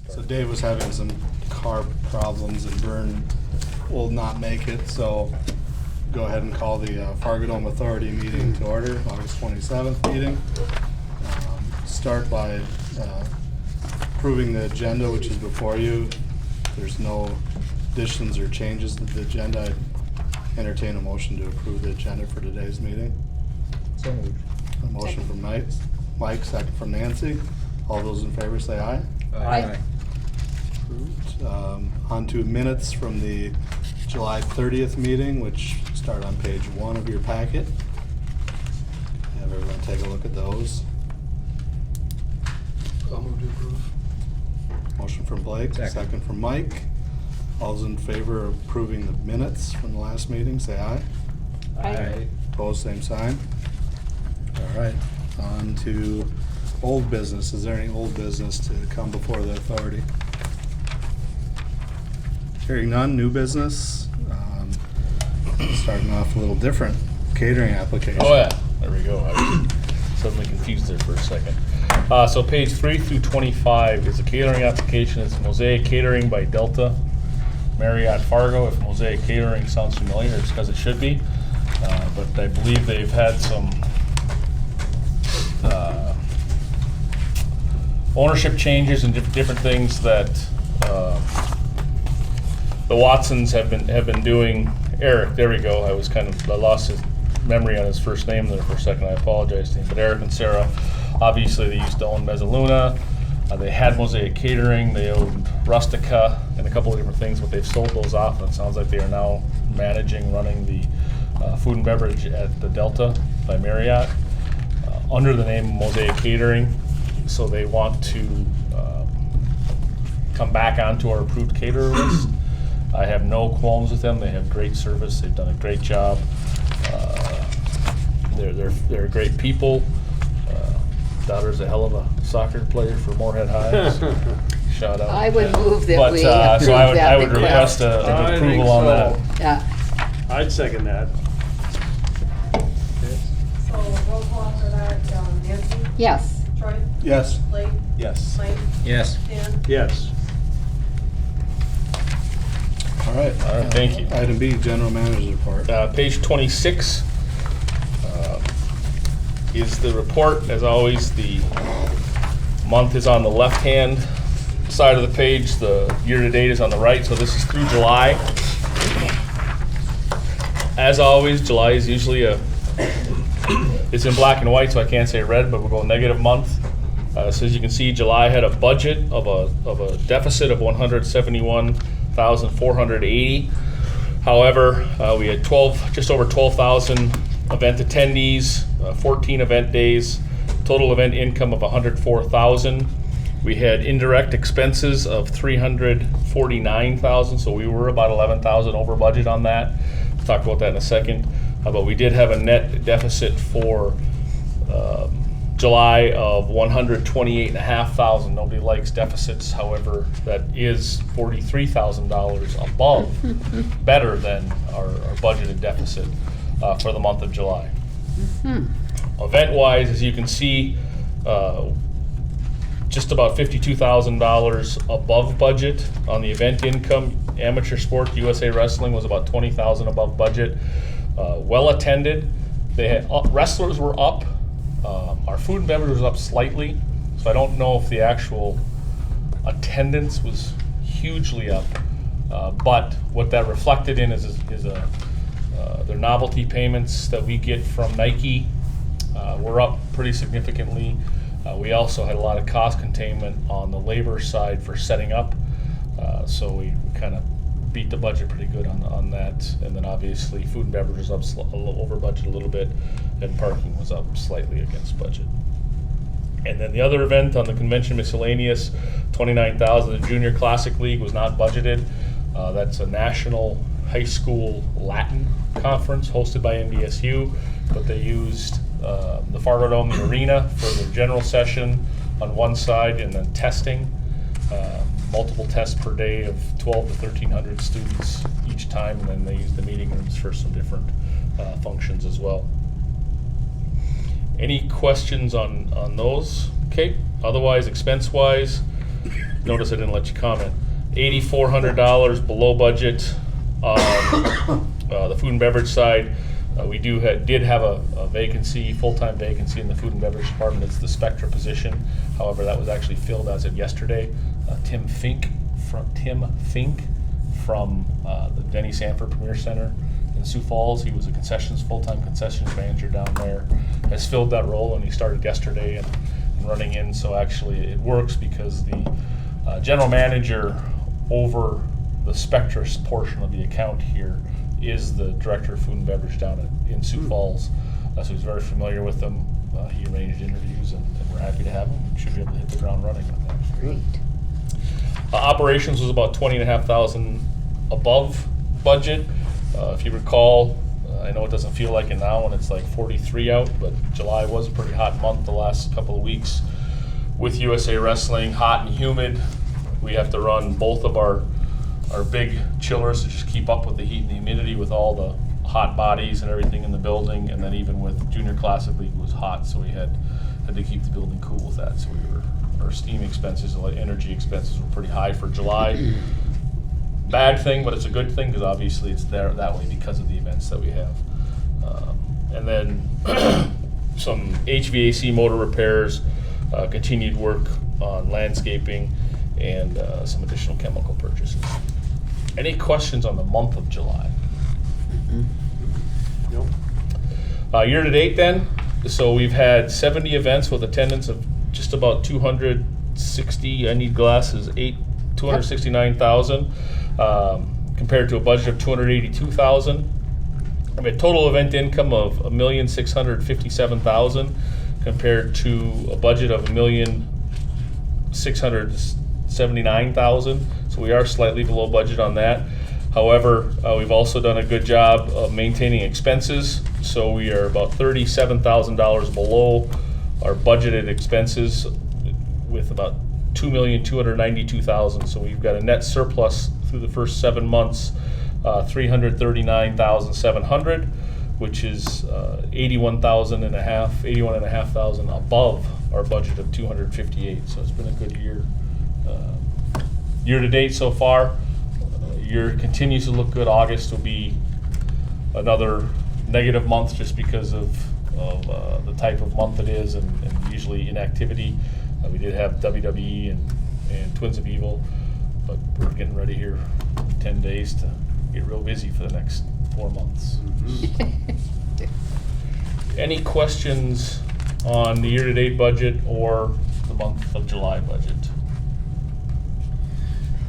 So Dave was having some car problems and Vern will not make it, so go ahead and call the FARGODOME Authority meeting to order, August 27th meeting. Start by approving the agenda, which is before you. If there's no additions or changes to the agenda, I'd entertain a motion to approve the agenda for today's meeting. So moved. A motion from Mike, second from Nancy. All those in favor say aye. Aye. Approved. On to minutes from the July 30th meeting, which start on page 1 of your packet. Have everyone take a look at those. I'll move to approve. Motion from Blake, second from Mike. All those in favor of approving the minutes from the last meeting, say aye. Aye. Opposed, same sign. All right, on to old business. Is there any old business to come before the authority? Hearing none, new business. Starting off a little different, catering application. Oh yeah, there we go. I was suddenly confused there for a second. So page 3 through 25 is a catering application. It's Mosaic Catering by Delta Marriott Fargo. If Mosaic Catering sounds familiar, it's because it should be. But I believe they've had some ownership changes and different things that the Watsons have been doing. Eric, there we go. I lost his memory on his first name there for a second. I apologize to him. But Eric and Sarah, obviously they used to own Mezzaluna. They had Mosaic Catering. They owned Rustica and a couple of different things, but they've sold those off, and it sounds like they are now running the food and beverage at the Delta by Marriott under the name of Mosaic Catering. So they want to come back onto our approved caterer list. I have no qualms with them. They have great service. They've done a great job. They're great people. Daughter's a hell of a soccer player for Moorhead High. So shout out. I would move that we approve so I would request. request an I approval think on so. that. Yeah, I'd second that. So roll call for that, Nancy, yes. Troy, Yes. Blake, Yes. Mike, Yes. Dan. Yes. All right. All right, thank you. Item B, general manager's report. Page 26 is the report. As always, the month is on the left-hand side of the page. The year-to-date is on the right, so this is through July. As always, July is usually it's in black and white, so I can't say red, but we'll go negative month. So as you can see, July had a budget of a deficit of $171,480. However, we had just over 12,000 event attendees, 14 event days, total event income of $104,000. We had indirect expenses of $349,000, so we were about $11,000 over budget on that. We'll talk about that in a second. But we did have a net deficit for July of $128,500. Nobody likes deficits, however, that is $43,000 above, better than our budgeted deficit for the month of July. Event-wise, as you can see, just about $52,000 above budget on the event income. Amateur sport, USA Wrestling was about $20,000 above budget. Well attended. They had wrestlers were up. Our food and beverage was up slightly, so I don't know if the actual attendance was hugely up. But what that reflected in is their novelty payments that we get from Nike were up pretty significantly. We also had a lot of cost containment on the labor side for setting up, so we kind of beat the budget pretty good on that. And then obviously food and beverage was up over budget a little bit, and parking was up slightly against budget. And then the other event on the convention miscellaneous, $29,000. The Junior Classic League was not budgeted. That's a national high school Latin conference hosted by NDSU, but they used the FARGODOME, the arena, for the general session on one side, and then testing. Multiple tests per day of 12 to 1,300 students each time, and then they use the meeting rooms for some different functions as well. Any questions on those? Okay, otherwise expense-wise, notice I didn't let you comment. $8,400 below budget on the food and beverage side. We did have a vacancy, full-time vacancy in the food and beverage department. It's the Spectra position. However, that was actually filled as of yesterday. Tim Fink from the Denny Sanford Premier Center in Sioux Falls. He was a full-time concessions manager down there. Has filled that role, and he started yesterday and running in. So actually, it works because the general manager over the Spectra portion of the account here is the director of food and beverage down in Sioux Falls. So he's very familiar with them. He arranged interviews, and we're happy to have him. We should be able to hit the ground running with that. Great. Operations was about $20,500 above budget. If you recall, I know it doesn't feel like it now when it's like 43 out, but July was a pretty hot month the last couple of weeks with USA Wrestling, hot and humid. We have to run both of our big chillers to just keep up with the heat and the humidity with all the hot bodies and everything in the building, and then even with Junior Classic League was hot, so we had to keep the building cool with that. So our steam expenses, like energy expenses, were pretty high for July. Bad thing, but it's a good thing because obviously it's there that way because of the events that we have. And then some HVAC motor repairs, continued work on landscaping, and some additional chemical purchases. Any questions on the month of July? Nope. Year to date then, so we've had 70 events with attendance of just about 260, I need glasses, 269,000, compared to a budget of 282,000. I mean, total event income of $1,657,000 compared to a budget of $1,679,000. So we are slightly below budget on that. However, we've also done a good job of maintaining expenses. So we are about $37,000 below our budgeted expenses with about $2,292,000. So we've got a net surplus through the first 7 months, $339,700, which is $81,500 above our budget of $258,000. So it's been a good year. Year to date so far, year continues to look good. August will be another negative month just because of the type of month it is and usually inactivity. We did have WWE and Twins of Evil, but we're getting ready here in 10 days to get real busy for the next 4 months. Any questions on the year-to-date budget or the month of July budget?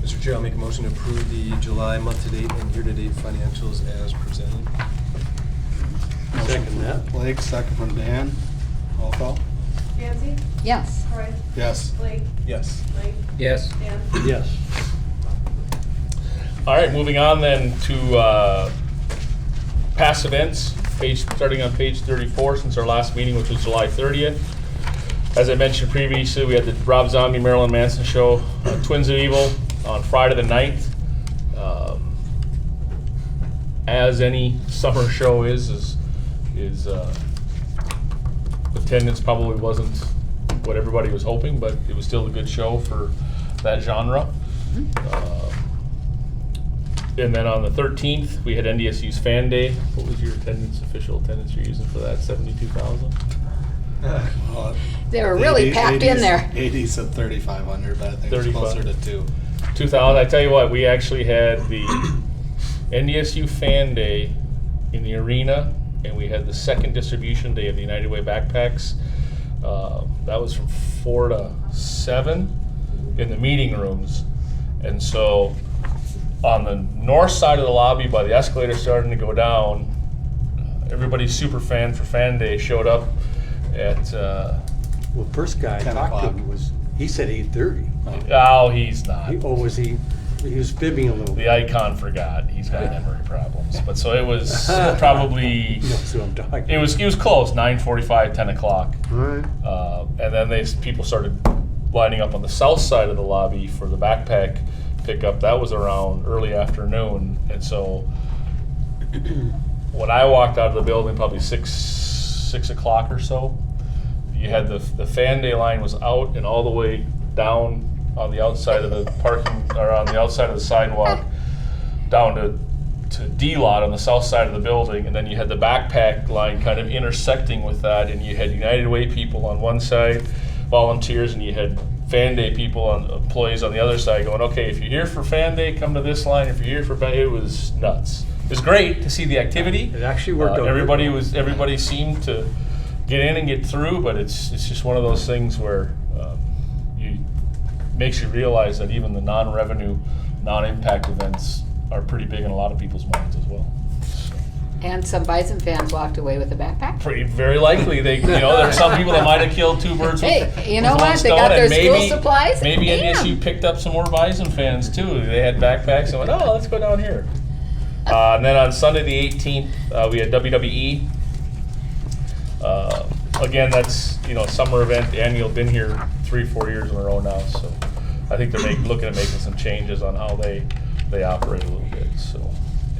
Mr. Chair, I'll make a motion to approve the July month-to-date and year-to-date financials as presented. Second that. Blake, second from Dan. Roll call. Nancy, Yes. Troy, Yes. Blake, Yes. Mike, Yes. Dan. Yes. All right, moving on then to past events, starting on page 34 since our last meeting, which was July 30th. As I mentioned previously, we had the Rob Zombie, Marilyn Manson show, Twins of Evil, on Friday the 9th. As any summer show is attendance probably wasn't what everybody was hoping, but it was still a good show for that genre. And then on the 13th, we had NDSU's Fan Day. What was your official attendance you're using for that? 72,000? Well, They were really packed in there. 80s at 3,500, but I think it's 35. closer to 2. 2,000. I tell you what, we actually had the NDSU Fan Day in the arena, and we had the second distribution day of the United Way backpacks. That was from 4 to 7 in the meeting rooms. And so on the north side of the lobby by the escalator starting to go down, everybody's super fan for Fan Day showed up at, Well, first guy I 10 talked to o'clock. him he said 8:30. oh, he's not. He was fibbing a little The bit. icon forgot. He's got memory problems. But so it was probably, You know who I'm talking it was close, 9:45, 10 o'clock. All right. And then people started lining up on the south side of the lobby for the backpack pickup. That was around early afternoon. And so when I walked out of the building, probably 6 o'clock or so, you had the Fan Day line was out and all the way down on the outside of the parking, or on the outside of the sidewalk down to D lot on the south side of the building, and then you had the backpack line kind of intersecting with that, and you had United Way people on one side, volunteers, and you had Fan Day people, employees on the other side going, okay, if you're here for Fan Day, come to this line. If you're here for Fan Day, it was nuts. It was great to see the activity. It actually worked out. Everybody seemed to get in and get through, but it's just one of those things where makes you realize that even the non-revenue, non-impact events are pretty big in a lot of people's minds as well. So. And some Bison fans walked away with a backpack. Very likely, there are some people that might have killed two birds Hey, you know with one what? They stone, got their and school supplies. Maybe Damn. NDSU picked up some more Bison fans too. They had backpacks and went, oh, let's go down here. And then on Sunday the 18th, we had WWE. Again, that's summer event, annual. Been here 3-4 years in a row now, so I think they're looking at making some changes on how they operate a little bit. So,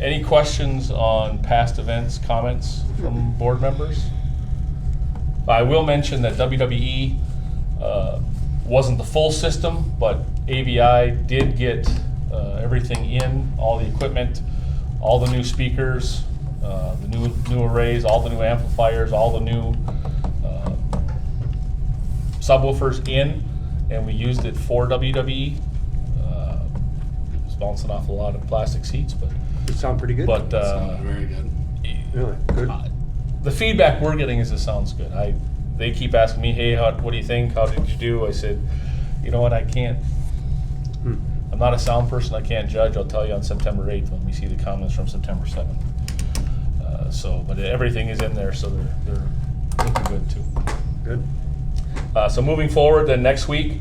any questions on past events, comments from board members? I will mention that WWE wasn't the full system, but AVI did get everything in, all the equipment, all the new speakers, the new arrays, all the new amplifiers, all the new subwoofers in, and we used it for WWE. It was bouncing off a lot of plastic seats, but It sound pretty good. Sounded very good. Really good. The feedback we're getting is it sounds good. They keep asking me, hey, what do you think? How did you do? I said, you know what, I can't. I'm not a sound person. I can't judge. I'll tell you on September 8th when we see the comments from September 7th. But everything is in there, so they're looking good too. Good. So moving forward, then next week,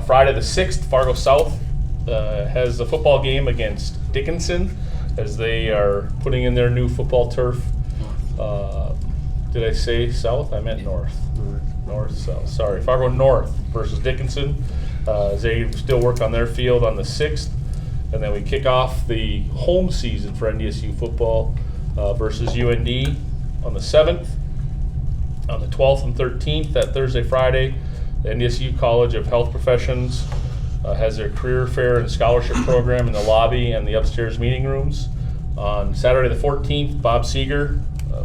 Friday the 6th, Fargo South has a football game against Dickinson as they are putting in their new football turf. Did I say south? I meant north. North, south. Sorry. Fargo North versus Dickinson. As they still work on their field on the 6th. And then we kick off the home season for NDSU football versus UND on the 7th. On the 12th and 13th, that Thursday, Friday, the NDSU College of Health Professions has their career fair and scholarship program in the lobby and the upstairs meeting rooms. On Saturday the 14th, Bob Seeger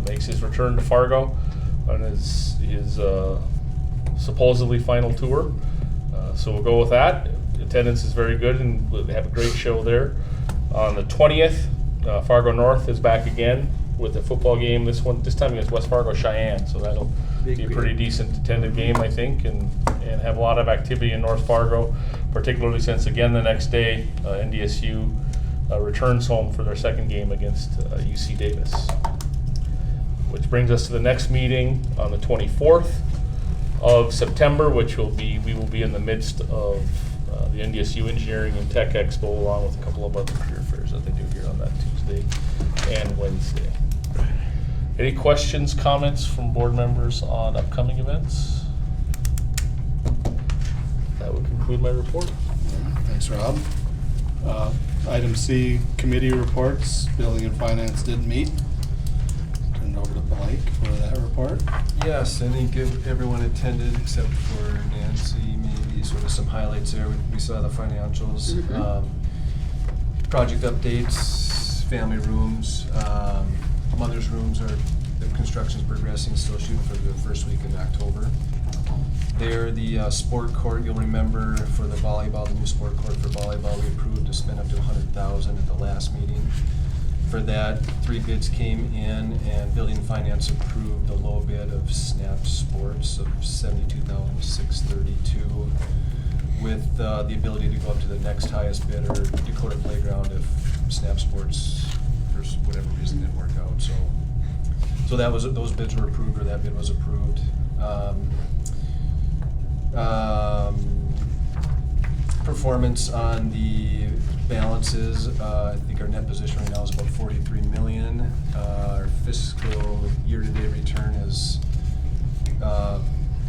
makes his return to Fargo on his supposedly final tour. So we'll go with that. Attendance is very good and we'll have a great show there. On the 20th, Fargo North is back again with a football game. This time against West Fargo Cheyenne, so that'll be a pretty decent attended game, I think, and have a lot of activity in North Fargo, particularly since again the next day NDSU returns home for their second game against UC Davis. Which brings us to the next meeting on the 24th of September, which we will be in the midst of the NDSU Engineering and Tech Expo, along with a couple of other career fairs that they do here on that Tuesday and Wednesday. Any questions, comments from board members on upcoming events? That would conclude my report. All right, thanks, Rob. Item C, committee reports. Building and Finance didn't meet. Turn it over to Blake for that report. Yes, I think everyone attended except for Nancy, maybe sort of some highlights there. We saw the financials, project updates, family rooms, mother's rooms the construction's progressing, still shooting for the first week in October. There, the sport court, you'll remember for the volleyball, the new sport court for volleyball, we approved to spend up to $100,000 at the last meeting. For that, 3 bids came in, and Building and Finance approved the low bid of Snap Sports of $72,632, with the ability to go up to the next highest bidder, Dakota Playground, if Snap Sports, for whatever reason, didn't work out. So those bids were approved, or that bid was approved. Performance on the balances, I think our net position right now is about $43 million. Our fiscal year-to-date return is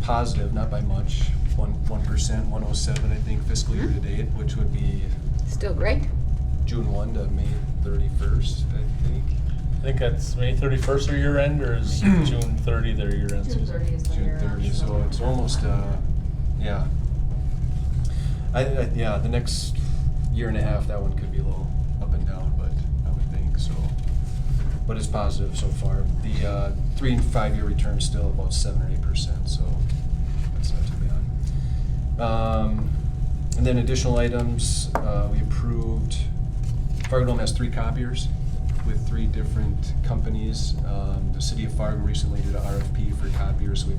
positive, not by much, 1%, 107, I think, fiscal year-to-date, which would be Still great. June 1 to May 31st, I think. I think that's May 31st their year end, or is June 30 their year end? June 30 is the June year. 30, so it's almost, yeah. Yeah, the next year and a half, that one could be a little up and down, but I would think so. But it's positive so far. The 3 and 5 year return is still about 7 or 8%, so that's not too bad. And then additional items, we approved, FARGODOME has 3 copiers with 3 different companies. The city of Fargo recently did an RFP for copiers, so we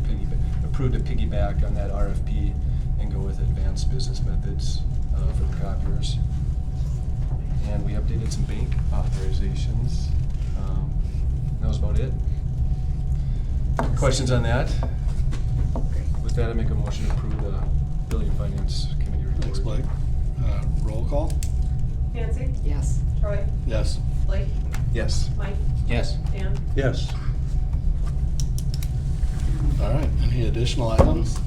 approved to piggyback on that RFP and go with advanced business methods for the copiers. And we updated some bank authorizations. That was about it. Questions on that? With that, I make a motion to approve the Building and Finance Committee report. Thanks, Blake. Roll call? Nancy? Yes. Troy? Yes. Blake? Yes. Mike? Yes. Dan? Yes. All right, any additional items?